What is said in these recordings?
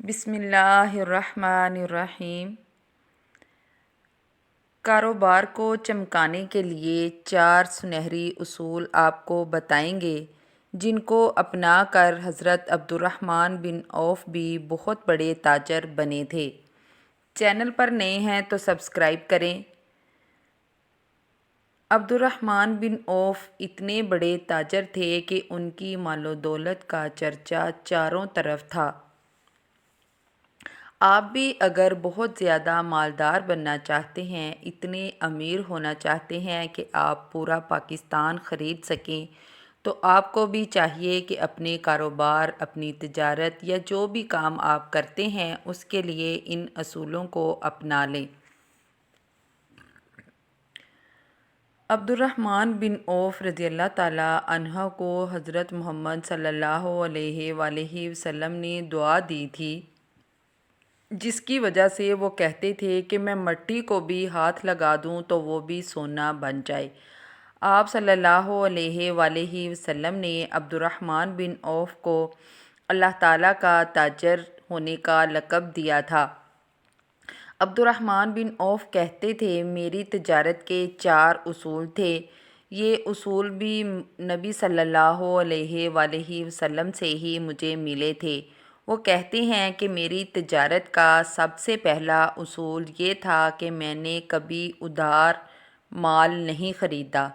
بسم اللہ الرحمن الرحیم۔ کاروبار کو چمکانے کے لیے 4 سنہری اصول آپ کو بتائیں گے، جن کو اپنا کر حضرت عبدالرحمن بن عوف بھی بہت بڑے تاجر بنے تھے۔ چینل پر نئے ہیں تو سبسکرائب کریں۔ عبدالرحمن بن عوف اتنے بڑے تاجر تھے کہ ان کی مال و دولت کا چرچا چاروں طرف تھا۔ آپ بھی اگر بہت زیادہ مالدار بننا چاہتے ہیں، اتنے امیر ہونا چاہتے ہیں کہ آپ پورا پاکستان خرید سکیں، تو آپ کو بھی چاہیے کہ اپنے کاروبار، اپنی تجارت یا جو بھی کام آپ کرتے ہیں اس کے لیے ان اصولوں کو اپنا لیں۔ عبدالرحمن بن عوف رضی اللہ تعالیٰ عنہ کو حضرت محمد صلی اللہ علیہ وآلہ وسلم نے دعا دی تھی، جس کی وجہ سے وہ کہتے تھے کہ میں مٹی کو بھی ہاتھ لگا دوں تو وہ بھی سونا بن جائے۔ آپ صلی اللہ علیہ وآلہ وسلم نے عبدالرحمن بن عوف کو اللہ تعالیٰ کا تاجر ہونے کا لقب دیا تھا۔ عبدالرحمن بن عوف کہتے تھے، میری تجارت کے 4 اصول تھے۔ یہ اصول بھی نبی صلی اللہ علیہ وآلہ وسلم سے ہی مجھے ملے تھے۔ وہ کہتے ہیں کہ میری تجارت کا سب سے پہلا اصول یہ تھا کہ میں نے کبھی ادھار مال نہیں خریدا۔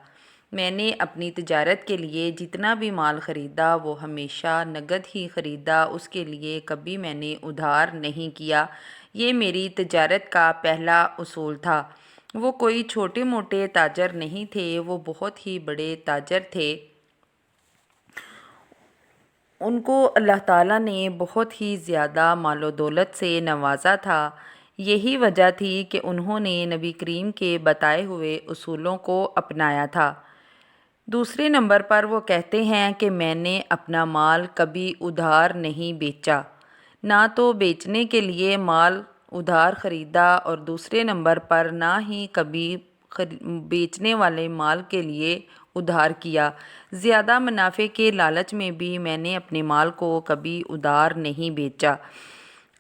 میں نے اپنی تجارت کے لیے جتنا بھی مال خریدا وہ ہمیشہ نقد ہی خریدا، اس کے لیے کبھی میں نے ادھار نہیں کیا۔ یہ میری تجارت کا پہلا اصول تھا۔ وہ کوئی چھوٹے موٹے تاجر نہیں تھے، وہ بہت ہی بڑے تاجر تھے۔ ان کو اللہ تعالیٰ نے بہت ہی زیادہ مال و دولت سے نوازا تھا۔ یہی وجہ تھی کہ انہوں نے نبی کریم کے بتائے ہوئے اصولوں کو اپنایا تھا۔ دوسرے نمبر پر وہ کہتے ہیں کہ میں نے اپنا مال کبھی ادھار نہیں بیچا، نہ تو بیچنے کے لیے مال ادھار خریدا، اور دوسرے نمبر پر نہ ہی کبھی بیچنے والے مال کے لیے ادھار کیا۔ زیادہ منافع کے لالچ میں بھی میں نے اپنے مال کو کبھی ادھار نہیں بیچا۔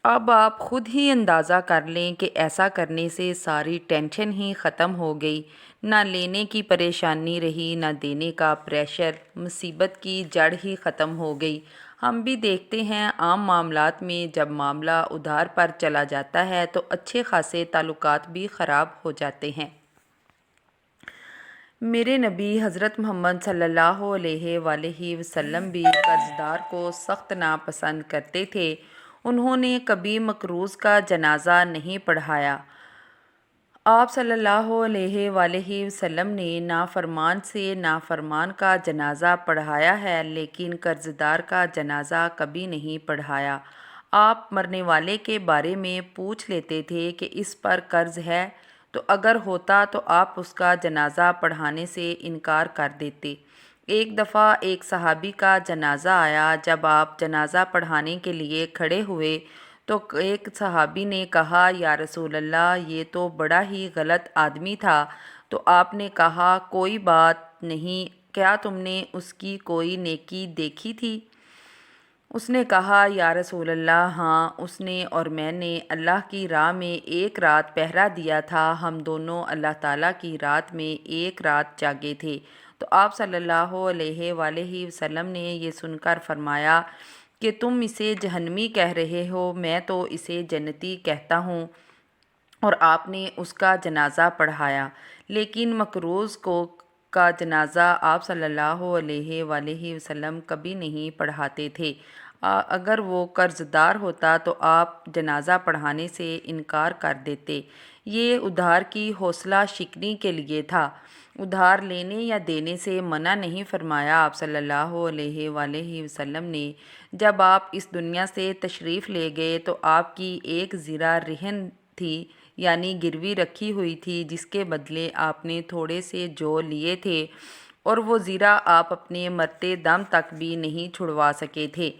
اب آپ خود ہی اندازہ کر لیں کہ ایسا کرنے سے ساری ٹینشن ہی ختم ہو گئی، نہ لینے کی پریشانی رہی، نہ دینے کا پریشر، مصیبت کی جڑ ہی ختم ہو گئی۔ ہم بھی دیکھتے ہیں عام معاملات میں جب معاملہ ادھار پر چلا جاتا ہے تو اچھے خاصے تعلقات بھی خراب ہو جاتے ہیں۔ میرے نبی حضرت محمد صلی اللہ علیہ وآلہ وسلم بھی قرضدار کو سخت ناپسند کرتے تھے۔ انہوں نے کبھی مقروض کا جنازہ نہیں پڑھایا۔ آپ صلی اللہ علیہ وآلہ وسلم نے نافرمان سے نافرمان کا جنازہ پڑھایا ہے، لیکن قرضدار کا جنازہ کبھی نہیں پڑھایا۔ آپ مرنے والے کے بارے میں پوچھ لیتے تھے کہ اس پر قرض ہے، تو اگر ہوتا تو آپ اس کا جنازہ پڑھانے سے انکار کر دیتے۔ ایک دفعہ ایک صحابی کا جنازہ آیا۔ جب آپ جنازہ پڑھانے کے لیے کھڑے ہوئے تو ایک صحابی نے کہا، یا رسول اللہ، یہ تو بڑا ہی غلط آدمی تھا۔ تو آپ نے کہا، کوئی بات نہیں، کیا تم نے اس کی کوئی نیکی دیکھی تھی؟ اس نے کہا، یا رسول اللہ، ہاں، اس نے اور میں نے اللہ کی راہ میں ایک رات پہرا دیا تھا۔ ہم دونوں اللہ تعالیٰ کی رات میں ایک رات جاگے تھے۔ تو آپ صلی اللہ علیہ وآلہ وسلم نے یہ سن کر فرمایا کہ تم اسے جہنمی کہہ رہے ہو، میں تو اسے جنتی کہتا ہوں، اور آپ نے اس کا جنازہ پڑھایا۔ لیکن مقروض کا جنازہ آپ صلی اللہ علیہ وآلہ وسلم کبھی نہیں پڑھاتے تھے۔ اگر وہ قرض دار ہوتا تو آپ جنازہ پڑھانے سے انکار کر دیتے۔ یہ ادھار کی حوصلہ شکنی کے لیے تھا۔ ادھار لینے یا دینے سے منع نہیں فرمایا آپ صلی اللہ علیہ وآلہ وسلم نے۔ جب آپ اس دنیا سے تشریف لے گئے تو آپ کی ایک زرہ رہن تھی، یعنی گروی رکھی ہوئی تھی، جس کے بدلے آپ نے تھوڑے سے جو لیے تھے، اور وہ زرہ آپ اپنے مرتے دم تک بھی نہیں چھڑوا سکے تھے۔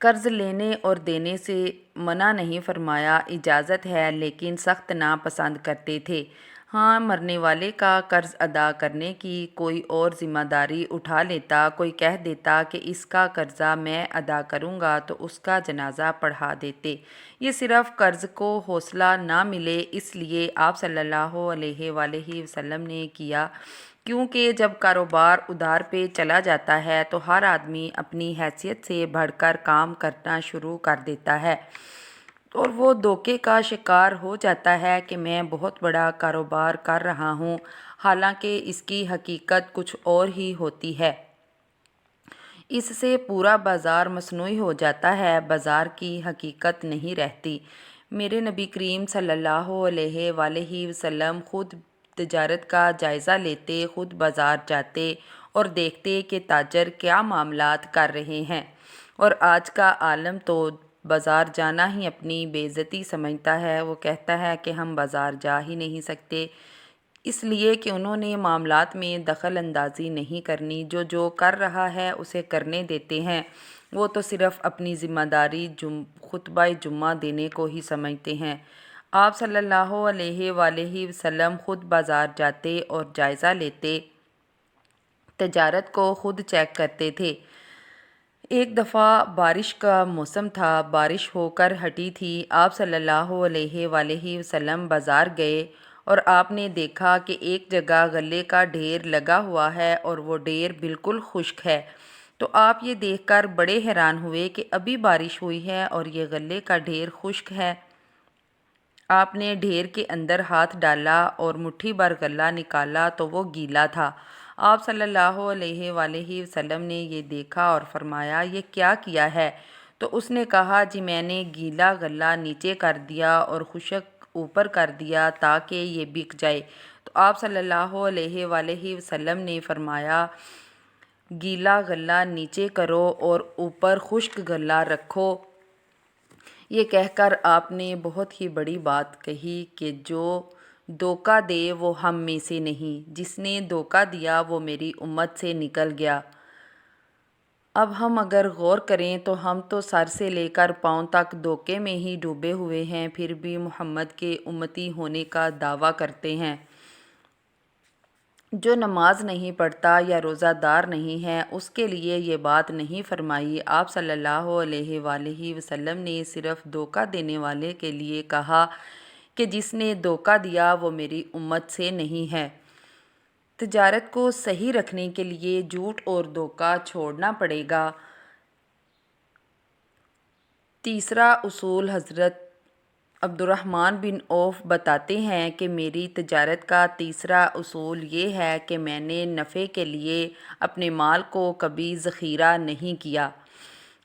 قرض لینے اور دینے سے منع نہیں فرمایا، اجازت ہے، لیکن سخت ناپسند کرتے تھے۔ ہاں، مرنے والے کا قرض ادا کرنے کی کوئی اور ذمہ داری اٹھا لیتا، کوئی کہہ دیتا کہ اس کا قرضہ میں ادا کروں گا تو اس کا جنازہ پڑھا دیتے۔ یہ صرف قرض کو حوصلہ نہ ملے اس لیے آپ صلی اللہ علیہ وآلہ وسلم نے کیا، کیونکہ جب کاروبار ادھار پہ چلا جاتا ہے تو ہر آدمی اپنی حیثیت سے بڑھ کر کام کرنا شروع کر دیتا ہے اور وہ دھوکے کا شکار ہو جاتا ہے کہ میں بہت بڑا کاروبار کر رہا ہوں، حالانکہ اس کی حقیقت کچھ اور ہی ہوتی ہے۔ اس سے پورا بازار مصنوعی ہو جاتا ہے، بازار کی حقیقت نہیں رہتی۔ میرے نبی کریم صلی اللہ علیہ وآلہ وسلم خود تجارت کا جائزہ لیتے، خود بازار جاتے اور دیکھتے کہ تاجر کیا معاملات کر رہے ہیں، اور آج کا عالم تو بازار جانا ہی اپنی بے عزتی سمجھتا ہے۔ وہ کہتا ہے کہ ہم بازار جا ہی نہیں سکتے، اس لیے کہ انہوں نے معاملات میں دخل اندازی نہیں کرنی، جو کر رہا ہے اسے کرنے دیتے ہیں۔ وہ تو صرف اپنی ذمہ داری خطبہ جمعہ دینے کو ہی سمجھتے ہیں۔ آپ صلی اللہ علیہ وآلہ وسلم خود بازار جاتے اور جائزہ لیتے، تجارت کو خود چیک کرتے تھے۔ ایک دفعہ بارش کا موسم تھا، بارش ہو کر ہٹی تھی۔ آپ صلی اللہ علیہ وآلہ وسلم بازار گئے اور آپ نے دیکھا کہ ایک جگہ غلے کا ڈھیر لگا ہوا ہے اور وہ ڈھیر بالکل خشک ہے۔ تو آپ یہ دیکھ کر بڑے حیران ہوئے کہ ابھی بارش ہوئی ہے اور یہ غلے کا ڈھیر خشک ہے۔ آپ نے ڈھیر کے اندر ہاتھ ڈالا اور مٹھی بھر غلہ نکالا تو وہ گیلا تھا۔ آپ صلی اللہ علیہ وآلہ وسلم نے یہ دیکھا اور فرمایا، یہ کیا کیا ہے؟ تو اس نے کہا، جی میں نے گیلا غلہ نیچے کر دیا اور خشک اوپر کر دیا تاکہ یہ بک جائے۔ تو آپ صلی اللہ علیہ وآلہ وسلم نے فرمایا، گیلا غلہ نیچے کرو اور اوپر خشک غلہ رکھو۔ یہ کہہ کر آپ نے بہت ہی بڑی بات کہی کہ جو دھوکہ دے وہ ہم میں سے نہیں، جس نے دھوکہ دیا وہ میری امت سے نکل گیا۔ اب ہم اگر غور کریں تو ہم تو سر سے لے کر پاؤں تک دھوکے میں ہی ڈوبے ہوئے ہیں، پھر بھی محمد کے امتی ہونے کا دعویٰ کرتے ہیں۔ جو نماز نہیں پڑھتا یا روزہ دار نہیں ہے اس کے لیے یہ بات نہیں فرمائی۔ آپ صلی اللہ علیہ وآلہ وسلم نے صرف دھوکہ دینے والے کے لیے کہا کہ جس نے دھوکہ دیا وہ میری امت سے نہیں ہے۔ تجارت کو صحیح رکھنے کے لیے جھوٹ اور دھوکہ چھوڑنا پڑے گا۔ تیسرا اصول حضرت عبد الرحمن بن عوف بتاتے ہیں کہ میری تجارت کا تیسرا اصول یہ ہے کہ میں نے نفع کے لیے اپنے مال کو کبھی ذخیرہ نہیں کیا،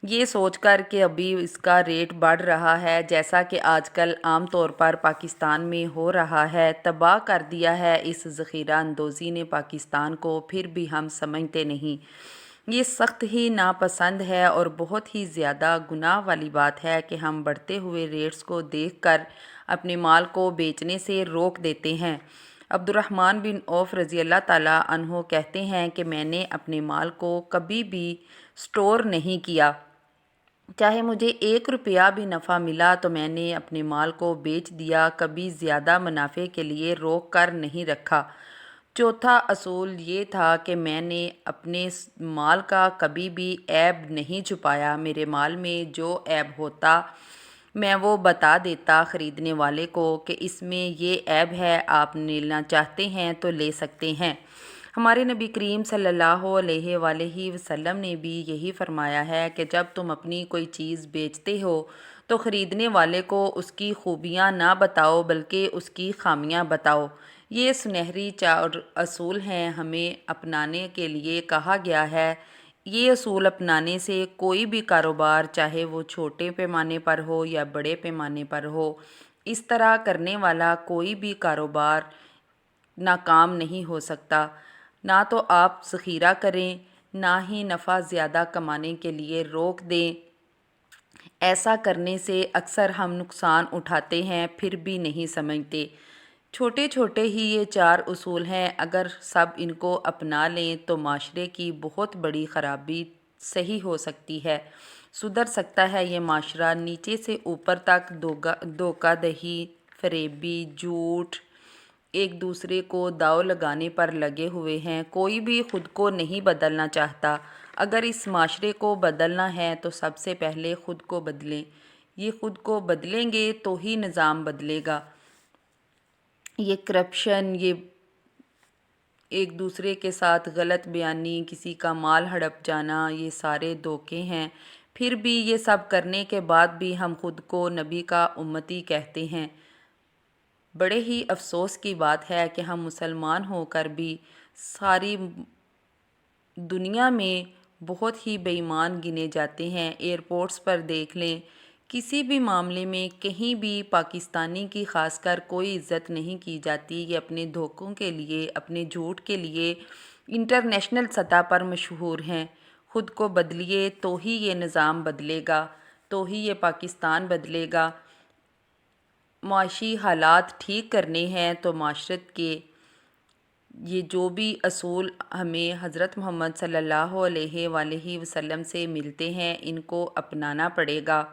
یہ سوچ کر کہ ابھی اس کا ریٹ بڑھ رہا ہے، جیسا کہ آج کل عام طور پر پاکستان میں ہو رہا ہے۔ تباہ کر دیا ہے اس ذخیرہ اندوزی نے پاکستان کو، پھر بھی ہم سمجھتے نہیں۔ یہ سخت ہی ناپسند ہے اور بہت ہی زیادہ گناہ والی بات ہے کہ ہم بڑھتے ہوئے ریٹس کو دیکھ کر اپنے مال کو بیچنے سے روک دیتے ہیں۔ عبد الرحمن بن عوف رضی اللہ تعالیٰ عنہ کہتے ہیں کہ میں نے اپنے مال کو کبھی بھی سٹور نہیں کیا، چاہے مجھے 1 روپیہ بھی نفع ملا تو میں نے اپنے مال کو بیچ دیا، کبھی زیادہ منافع کے لیے روک کر نہیں رکھا۔ چوتھا اصول یہ تھا کہ میں نے اپنے مال کا کبھی بھی عیب نہیں چھپایا، میرے مال میں جو عیب ہوتا میں وہ بتا دیتا خریدنے والے کو کہ اس میں یہ عیب ہے، آپ لینا چاہتے ہیں تو لے سکتے ہیں۔ ہمارے نبی کریم صلی اللہ علیہ وآلہ وسلم نے بھی یہی فرمایا ہے کہ جب تم اپنی کوئی چیز بیچتے ہو تو خریدنے والے کو اس کی خوبیاں نہ بتاؤ بلکہ اس کی خامیاں بتاؤ۔ یہ سنہری 4 اصول ہیں، ہمیں اپنانے کے لیے کہا گیا ہے۔ یہ اصول اپنانے سے کوئی بھی کاروبار چاہے وہ چھوٹے پیمانے پر ہو یا بڑے پیمانے پر ہو، اس طرح کرنے والا کوئی بھی کاروبار ناکام نہیں ہو سکتا۔ نہ تو آپ ذخیرہ کریں، نہ ہی نفع زیادہ کمانے کے لیے روک دیں۔ ایسا کرنے سے اکثر ہم نقصان اٹھاتے ہیں پھر بھی نہیں سمجھتے۔ چھوٹے چھوٹے ہی یہ 4 اصول ہیں، اگر سب ان کو اپنا لیں تو معاشرے کی بہت بڑی خرابی صحیح ہو سکتی ہے، سدھر سکتا ہے یہ معاشرہ نیچے سے اوپر تک۔ دھوکہ دہی، فریبی، جھوٹ، ایک دوسرے کو داؤ لگانے پر لگے ہوئے ہیں۔ کوئی بھی خود کو نہیں بدلنا چاہتا۔ اگر اس معاشرے کو بدلنا ہے تو سب سے پہلے خود کو بدلیں۔ یہ خود کو بدلیں گے تو ہی نظام بدلے گا۔ یہ کرپشن، یہ ایک دوسرے کے ساتھ غلط بیانی، کسی کا مال ہڑپ جانا، یہ سارے دھوکے ہیں۔ پھر بھی یہ سب کرنے کے بعد بھی ہم خود کو نبی کا امتی کہتے ہیں۔ بڑے ہی افسوس کی بات ہے کہ ہم مسلمان ہو کر بھی ساری دنیا میں بہت ہی بے ایمان گنے جاتے ہیں۔ ایئرپورٹس پر دیکھ لیں، کسی بھی معاملے میں کہیں بھی پاکستانی کی خاص کر کوئی عزت نہیں کی جاتی۔ یہ اپنے دھوکوں کے لیے، اپنے جھوٹ کے لیے انٹرنیشنل سطح پر مشہور ہیں۔ خود کو بدلیے تو ہی یہ نظام بدلے گا، تو ہی یہ پاکستان بدلے گا۔ معاشی حالات ٹھیک کرنے ہیں تو معاشرت کے یہ جو بھی اصول ہمیں حضرت محمد صلی اللہ علیہ وآلہ وسلم سے ملتے ہیں، ان کو اپنانا پڑے گا۔